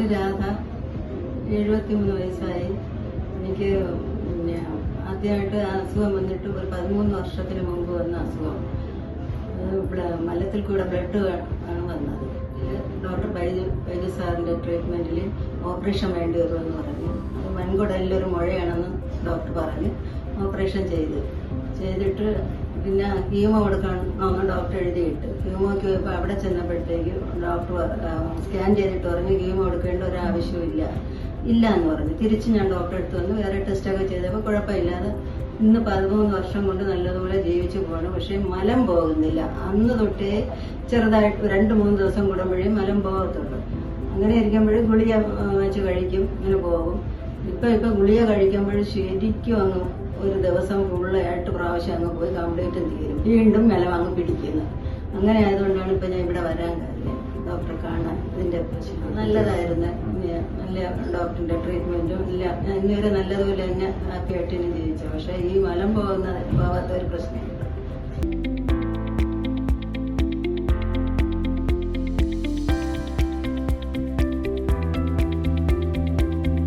പേര് രാധ, 73 വയസ്സായി. എനിക്ക് ആദ്യമായിട്ട് അസുഖം വന്നിട്ട് ഒരു 13 വർഷത്തിന് മുമ്പ് വന്ന അസുഖം. ഇവിടെ മലത്തിൽ കൂടെ ബ്ലഡ് ആണ് വന്നത്. ഡോക്ടർ ബൈജു സാറിൻ്റെ ട്രീറ്റ്മെൻറ്റിൽ ഓപ്പറേഷൻ വേണ്ടി വരുമെന്ന് പറഞ്ഞു. അത് വൻകുടലിലൊരു മുഴയാണെന്ന് ഡോക്ടർ പറഞ്ഞ് ഓപ്പറേഷൻ ചെയ്തിട്ട് പിന്നെ കീമോ കൊടുക്കണമെന്ന് ഡോക്ടർ എഴുതിയിട്ട് കീമോയ്ക്ക് പോയപ്പോൾ അവിടെ ചെന്നപ്പോഴത്തേക്ക് ഡോക്ടർ സ്കാൻ ചെയ്തിട്ട് പറഞ്ഞു കീമോ കൊടുക്കേണ്ട ഒരു ആവശ്യമില്ല എന്ന് പറഞ്ഞു. തിരിച്ച് ഞാൻ ഡോക്ടറെ അടുത്ത് വന്ന് വേറെ ടെസ്റ്റൊക്കെ ചെയ്തപ്പോൾ കുഴപ്പമില്ലാതെ ഇന്ന് 13 വർഷം കൊണ്ട് നല്ലതുപോലെ ജീവിച്ചു പോകണം. പക്ഷേ മലം പോകുന്നില്ല. അന്ന് തൊട്ടേ ചെറുതായിട്ട് 2-3 ദിവസം കൂടുമ്പോഴേ മലം പോകത്തുള്ളൂ. അങ്ങനെ ഇരിക്കുമ്പോഴും ഗുളിക വെച്ച് കഴിക്കും, ഇങ്ങനെ പോകും. ഇപ്പം ഗുളിക കഴിക്കുമ്പോൾ ശരിക്കും അങ്ങ് ഒരു ദിവസം ഫുള്ള് 8 പ്രാവശ്യം അങ്ങ് പോയി കംപ്ലീറ്റും തീരും. വീണ്ടും മലം അങ്ങ് പിടിക്കുന്നു. അങ്ങനെ ആയതുകൊണ്ടാണ് ഇപ്പം ഞാൻ ഇവിടെ വരാൻ കാര്യം, ഡോക്ടറെ കാണാൻ. ഇതിൻ്റെ പ്രശ്നം നല്ലതായിരുന്നു. നല്ല ഡോക്ടറിൻ്റെ ട്രീറ്റ്മെൻറ്റും ഇല്ല. ഞാൻ ഇന്നുവരെ നല്ലതുപോലെ തന്നെ ഹാപ്പി ആയിട്ട് ജീവിച്ചു. പക്ഷേ ഈ മലം പോകാത്ത ഒരു പ്രശ്നം